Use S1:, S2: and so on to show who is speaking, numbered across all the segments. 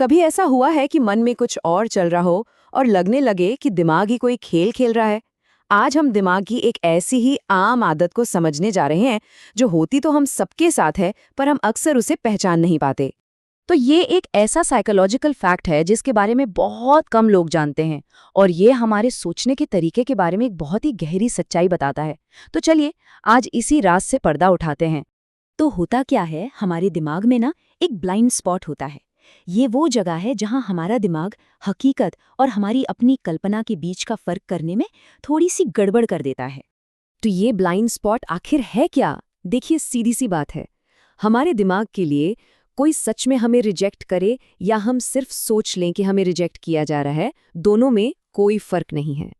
S1: कभी ऐसा हुआ है कि मन में कुछ और चल रहा हो और लगने लगे कि दिमाग ही कोई खेल खेल रहा है? आज हम दिमाग की एक ऐसी ही आम आदत को समझने जा रहे हैं जो होती तो हम सबके साथ है, पर हम अक्सर उसे पहचान नहीं पाते।
S2: तो ये एक ऐसा साइकोलॉजिकल फैक्ट है जिसके बारे में बहुत कम लोग जानते हैं और ये हमारे सोचने के तरीके के बारे में एक बहुत ही गहरी सच्चाई बताता है। तो चलिए आज इसी राज से पर्दा उठाते हैं।
S3: तो होता क्या है, हमारे दिमाग में ना एक ब्लाइंड स्पॉट होता है। ये वो जगह है जहां हमारा दिमाग हकीकत और हमारी अपनी कल्पना के बीच का फर्क करने में थोड़ी सी गड़बड़ कर देता है।
S1: तो ये ब्लाइंड स्पॉट आखिर है क्या? देखिए, सीधी सी बात है। हमारे दिमाग के लिए कोई सच में हमें रिजेक्ट करे या हम सिर्फ सोच लें कि हमें रिजेक्ट किया जा रहा है, दोनों में कोई फर्क नहीं है।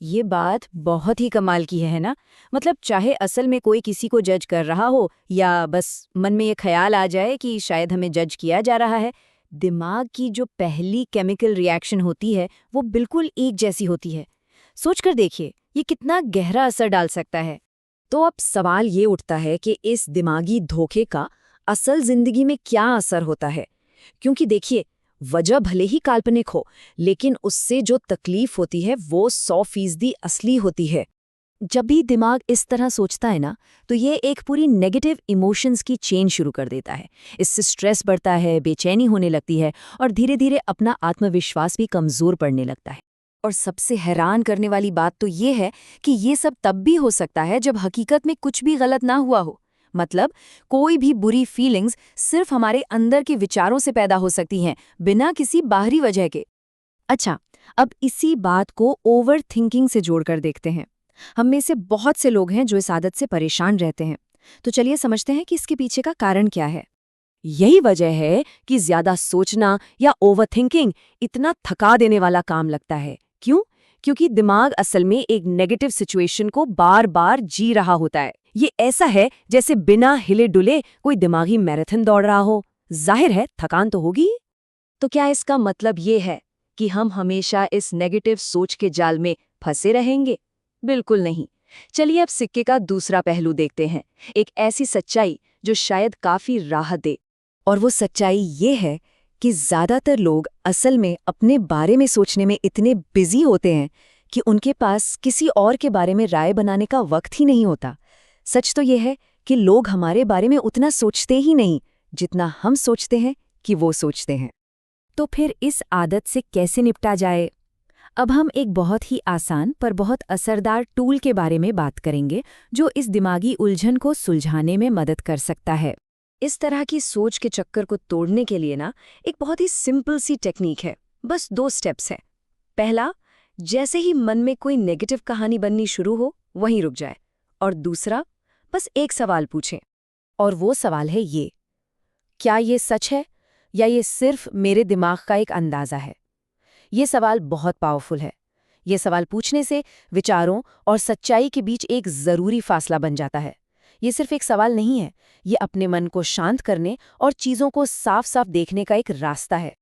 S3: ये बात बहुत ही कमाल की है ना? मतलब चाहे असल में कोई किसी को जज कर रहा हो या बस मन में ये ख्याल आ जाए कि शायद हमें जज किया जा रहा है, दिमाग की जो पहली केमिकल रिएक्शन होती है वो बिल्कुल एक जैसी होती है। सोचकर देखिए, ये कितना गहरा असर डाल सकता है।
S1: तो अब सवाल ये उठता है कि इस दिमागी धोखे का असल जिंदगी में क्या असर होता है? क्योंकि देखिए, वजह भले ही काल्पनिक हो, लेकिन उससे जो तकलीफ होती है वो 100% असली होती है।
S3: जब भी दिमाग इस तरह सोचता है ना, तो ये एक पूरी नेगेटिव इमोशंस की चेन शुरू कर देता है। इससे स्ट्रेस बढ़ता है, बेचैनी होने लगती है और धीरे धीरे अपना आत्मविश्वास भी कमज़ोर पड़ने लगता है।
S1: और सबसे हैरान करने वाली बात तो ये है कि ये सब तब भी हो सकता है जब हकीकत में कुछ भी गलत ना हुआ हो। मतलब कोई भी बुरी फीलिंग्स सिर्फ हमारे अंदर के विचारों से पैदा हो सकती हैं, बिना किसी बाहरी वजह के। अच्छा, अब इसी बात को ओवर थिंकिंग से जोड़कर देखते हैं। हम में से बहुत से लोग हैं जो इस आदत से परेशान रहते हैं। तो चलिए समझते हैं कि इसके पीछे का कारण क्या है। यही वजह है कि ज्यादा सोचना या ओवर थिंकिंग इतना थका देने वाला काम लगता है। क्यों? क्योंकि दिमाग असल में एक नेगेटिव सिचुएशन को बार बार जी रहा होता है। ये ऐसा है जैसे बिना हिले डुले कोई दिमागी मैराथन दौड़ रहा हो। जाहिर है थकान तो होगी।
S3: तो क्या इसका मतलब ये है कि हम हमेशा इस नेगेटिव सोच के जाल में फंसे रहेंगे? बिल्कुल नहीं। चलिए अब सिक्के का दूसरा पहलू देखते हैं, एक ऐसी सच्चाई जो शायद काफी राहत दे।
S1: और वो सच्चाई ये है कि ज्यादातर लोग असल में अपने बारे में सोचने में इतने बिजी होते हैं कि उनके पास किसी और के बारे में राय बनाने का वक्त ही नहीं होता। सच तो ये है कि लोग हमारे बारे में उतना सोचते ही नहीं जितना हम सोचते हैं कि वो सोचते हैं। तो फिर इस आदत से कैसे निपटा जाए? अब हम एक बहुत ही आसान पर बहुत असरदार टूल के बारे में बात करेंगे जो इस दिमागी उलझन को सुलझाने में मदद कर सकता है। इस तरह की सोच के चक्कर को तोड़ने के लिए ना एक बहुत ही सिंपल सी टेक्निक है। बस 2 स्टेप्स हैं। पहला, जैसे ही मन में कोई नेगेटिव कहानी बननी शुरू हो वहीं रुक जाए। और दूसरा, बस एक सवाल पूछें। और वो सवाल है ये: क्या ये सच है या ये सिर्फ मेरे दिमाग का एक अंदाज़ा है? ये सवाल बहुत पावरफुल है। ये सवाल पूछने से विचारों और सच्चाई के बीच एक ज़रूरी फासला बन जाता है। ये सिर्फ एक सवाल नहीं है, ये अपने मन को शांत करने और चीज़ों को साफ साफ देखने का एक रास्ता है।